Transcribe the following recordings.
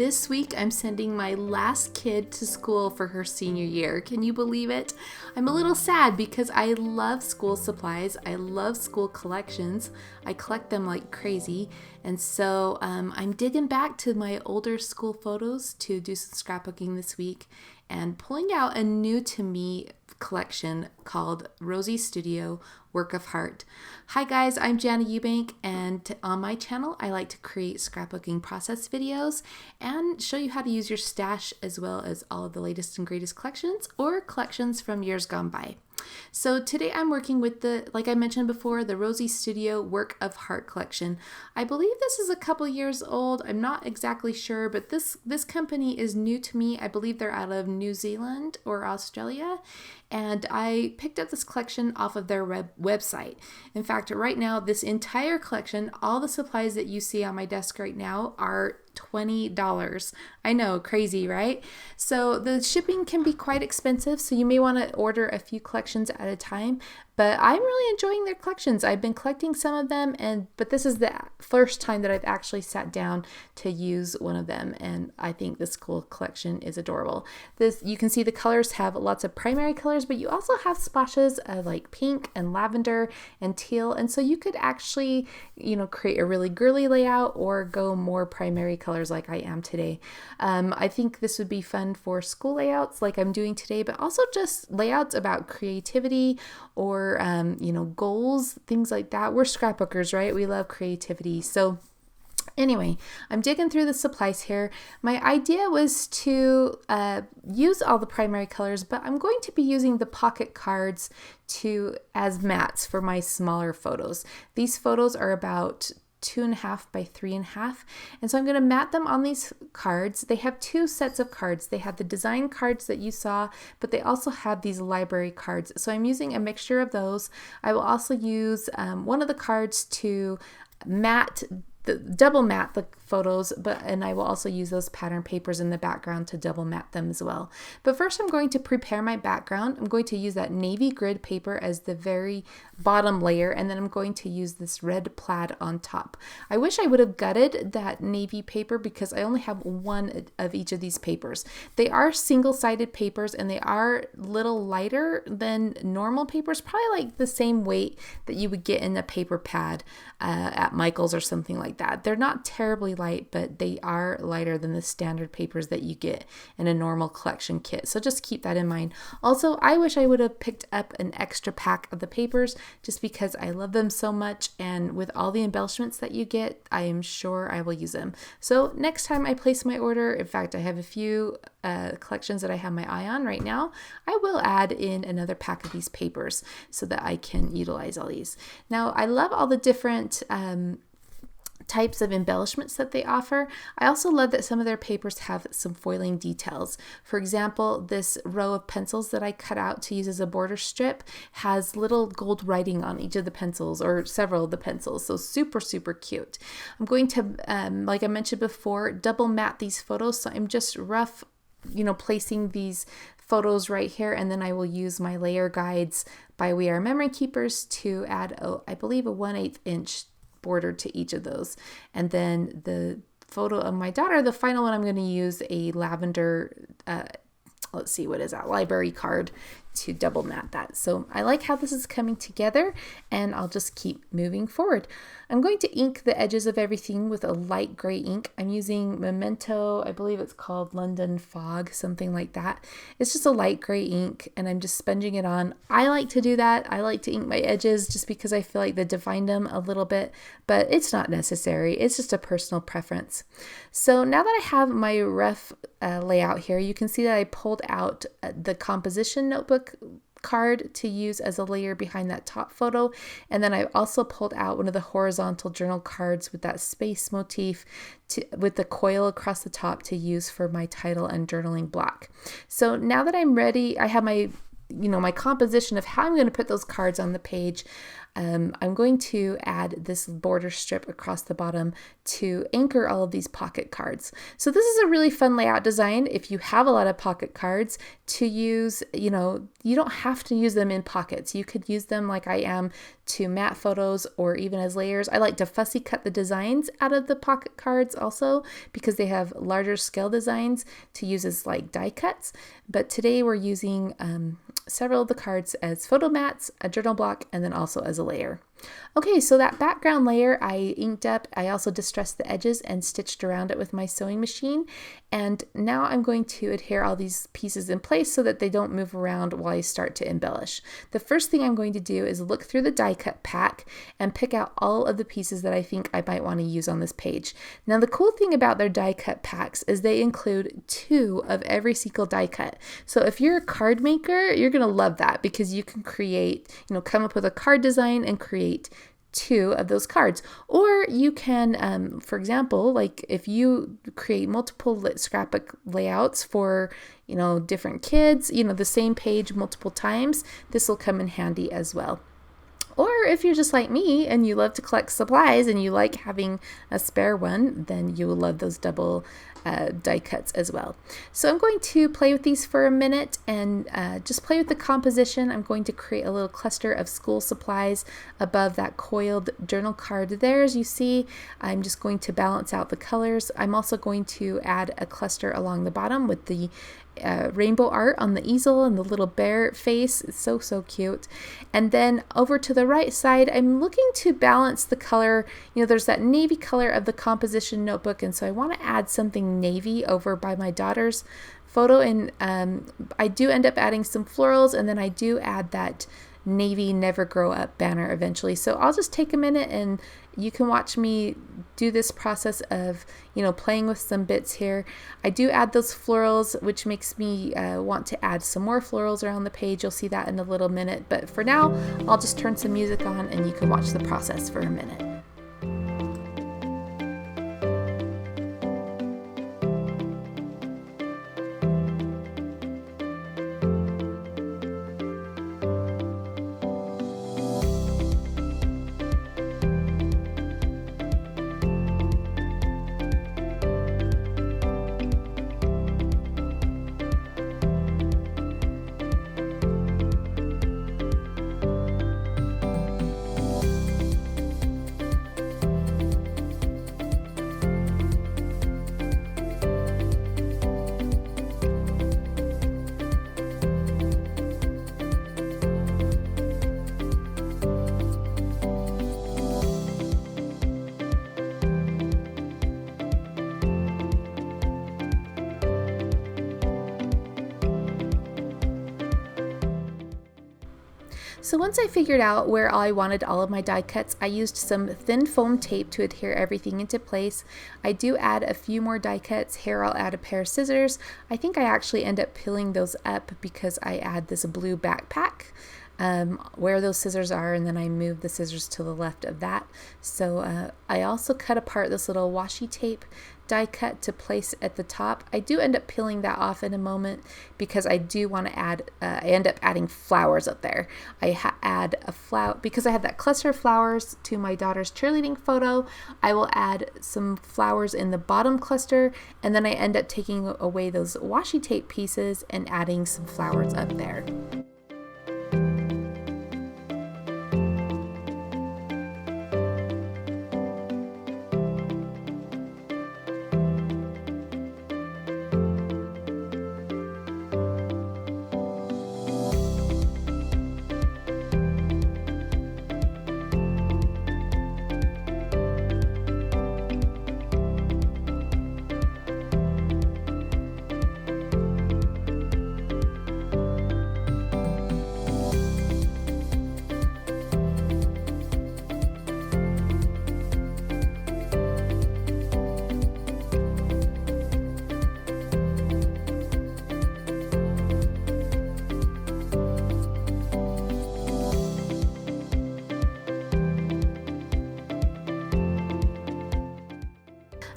This week I'm sending my last kid to school for her senior year. Can you believe it? I'm a little sad because I love school supplies. I love school collections. I collect them like crazy. And so I'm digging back to my older school photos to do some scrapbooking this week and pulling out a new to me collection called Rosie Studio Work of Heart. Hi guys, I'm Jana Eubank, and on my channel I like to create scrapbooking process videos and show you how to use your stash as well as all of the latest and greatest collections or collections from years gone by. So today I'm working with like I mentioned before, the Rosie Studio Work of Heart collection. I believe this is a couple years old. I'm not exactly sure, but this company is new to me. I believe they're out of New Zealand or Australia, and I picked up this collection off of their website. In fact, right now, this entire collection, all the supplies that you see on my desk right now are $20. I know, crazy, right? So the shipping can be quite expensive, so you may want to order a few collections at a time, but I'm really enjoying their collections. I've been collecting some of them, but this is the first time that I've actually sat down to use one of them, and I think this cool collection is adorable. You can see the colors have lots of primary colors, but you also have splashes of like pink and lavender and teal, and so you could actually, create a really girly layout or go more primary colors like I am today. I think this would be fun for school layouts like I'm doing today, but also just layouts about creativity or goals, things like that. We're scrapbookers, right? We love creativity. So anyway, I'm digging through the supplies here. My idea was to use all the primary colors, but I'm going to be using the pocket cards as mats for my smaller photos. These photos are about 2.5 by 3.5, and so I'm going to mat them on these cards. They have two sets of cards. They have the design cards that you saw, but they also have these library cards, so I'm using a mixture of those. I will also use one of the cards to double mat the photos, and I will also use those pattern papers in the background to double mat them as well. But first I'm going to prepare my background. I'm going to use that navy grid paper as the very bottom layer, and then I'm going to use this red plaid on top. I wish I would have gutted that navy paper because I only have one of each of these papers. They are single-sided papers and they are a little lighter than normal papers, probably like the same weight that you would get in a paper pad at Michael's or something like that. They're not terribly light, but they are lighter than the standard papers that you get in a normal collection kit. So just keep that in mind. Also, I wish I would have picked up an extra pack of the papers just because I love them so much, and with all the embellishments that you get, I am sure I will use them. So next time I place my order, in fact, I have a few collections that I have my eye on right now, I will add in another pack of these papers so that I can utilize all these. Now, I love all the different types of embellishments that they offer. I also love that some of their papers have some foiling details. For example, this row of pencils that I cut out to use as a border strip has little gold writing on each of the pencils, or several of the pencils, so super, super cute. I'm going to, like I mentioned before, double mat these photos, so I'm just rough, placing these photos right here, and then I will use my layer guides by We Are Memory Keepers to add, I believe, a 1/8 inch border to each of those. And then the photo of my daughter, the final one, I'm going to use a lavender, let's see, what is that, library card to double mat that. So I like how this is coming together, and I'll just keep moving forward. I'm going to ink the edges of everything with a light gray ink. I'm using Memento, I believe it's called London Fog, something like that. It's just a light gray ink, and I'm just sponging it on. I like to do that. I like to ink my edges just because I feel like they define them a little bit, but it's not necessary. It's just a personal preference. So now that I have my rough layout here, you can see that I pulled out the composition notebook card to use as a layer behind that top photo, and then I also pulled out one of the horizontal journal cards with that space motif with the coil across the top to use for my title and journaling block. So now that I'm ready, I have my my composition of how I'm going to put those cards on the page. I'm going to add this border strip across the bottom to anchor all of these pocket cards. So this is a really fun layout design if you have a lot of pocket cards to use. You don't have to use them in pockets. You could use them like I am to mat photos or even as layers. I like to fussy cut the designs out of the pocket cards also because they have larger scale designs to use as like die cuts. But today we're using several of the cards as photo mats, a journal block, and then also as a layer. Okay, so that background layer I inked up. I also distressed the edges and stitched around it with my sewing machine. And now I'm going to adhere all these pieces in place so that they don't move around while I start to embellish. The first thing I'm going to do is look through the die cut pack and pick out all of the pieces that I think I might want to use on this page. Now the cool thing about their die cut packs is they include 2 of every single die cut. So if you're a card maker, you're going to love that because you can create, come up with a card design and create 2 of those cards. Or you can, for example, like if you create multiple scrapbook layouts for, different kids, the same page multiple times, this will come in handy as well. Or if you're just like me and you love to collect supplies and you like having a spare one, then you will love those double die cuts as well. So I'm going to play with these for a minute and just play with the composition. I'm going to create a little cluster of school supplies above that coiled journal card there. As you see, I'm just going to balance out the colors. I'm also going to add a cluster along the bottom with the rainbow art on the easel and the little bear face. It's so cute. And then over to the right side, I'm looking to balance the color. There's that navy color of the composition notebook, and so I want to add something navy over by my daughter's photo, and I do end up adding some florals, and then I do add that navy never grow up banner eventually. So I'll just take a minute and you can watch me do this process of playing with some bits here. I do add those florals, which makes me want to add some more florals around the page. You'll see that in a little minute, but for now I'll just turn some music on and you can watch the process for a minute. So once I figured out where I wanted all of my die cuts, I used some thin foam tape to adhere everything into place. I do add a few more die cuts. Here I'll add a pair of scissors. I think I actually end up peeling those up because I add this blue backpack where those scissors are, and then I move the scissors to the left of that. So I also cut apart this little washi tape die cut to place at the top. I do end up peeling that off in a moment because I do want to add, I end up adding flowers up there. I add a flower, because I had that cluster of flowers to my daughter's cheerleading photo, I will add some flowers in the bottom cluster, and then I end up taking away those washi tape pieces and adding some flowers up there.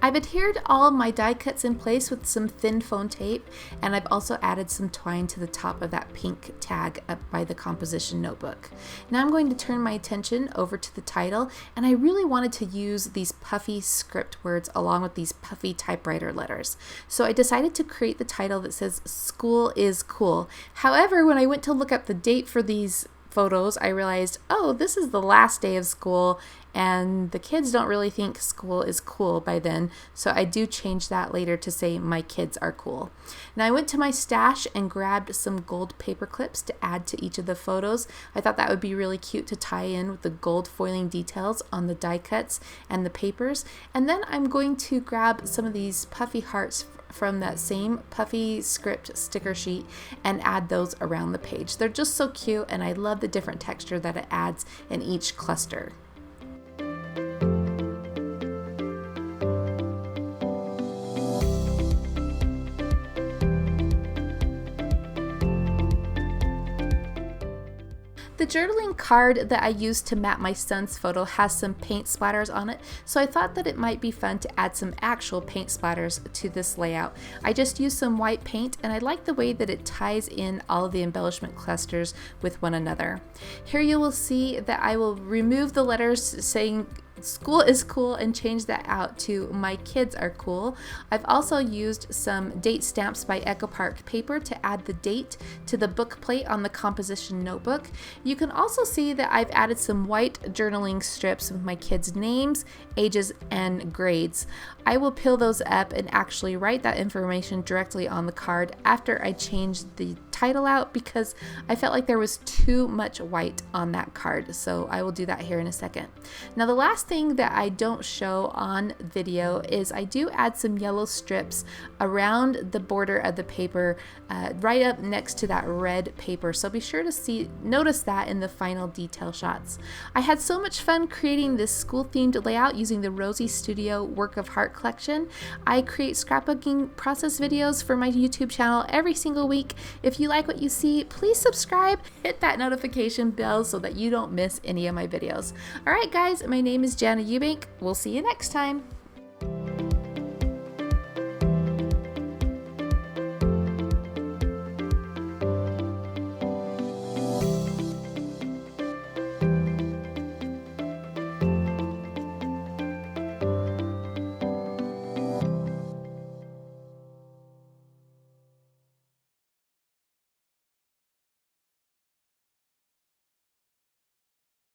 I've adhered all of my die cuts in place with some thin foam tape, and I've also added some twine to the top of that pink tag up by the composition notebook. Now I'm going to turn my attention over to the title, and I really wanted to use these puffy script words along with these puffy typewriter letters. So I decided to create the title that says "School is Cool." However, when I went to look up the date for these photos, I realized, oh, this is the last day of school, and the kids don't really think school is cool by then, so I do change that later to say my kids are cool. Now I went to my stash and grabbed some gold paper clips to add to each of the photos. I thought that would be really cute to tie in with the gold foiling details on the die cuts and the papers. And then I'm going to grab some of these puffy hearts from that same puffy script sticker sheet and add those around the page. They're just so cute, and I love the different texture that it adds in each cluster. The journaling card that I used to map my son's photo has some paint splatters on it, so I thought that it might be fun to add some actual paint splatters to this layout. I just used some white paint, and I like the way that it ties in all of the embellishment clusters with one another. Here you will see that I will remove the letters saying "School is cool" and change that out to "My kids are cool." I've also used some date stamps by Echo Park paper to add the date to the book plate on the composition notebook. You can also see that I've added some white journaling strips with my kids' names, ages, and grades. I will peel those up and actually write that information directly on the card after I change the title out, because I felt like there was too much white on that card, so I will do that here in a second. Now the last thing that I don't show on video is I do add some yellow strips around the border of the paper, right up next to that red paper, so be sure to notice that in the final detail shots. I had so much fun creating this school themed layout using the Rosie Studio Work of Heart collection. I create scrapbooking process videos for my YouTube channel every single week. If you like what you see, please subscribe, hit that notification bell so that you don't miss any of my videos. Alright guys, my name is Jana Eubank. We'll see you next time.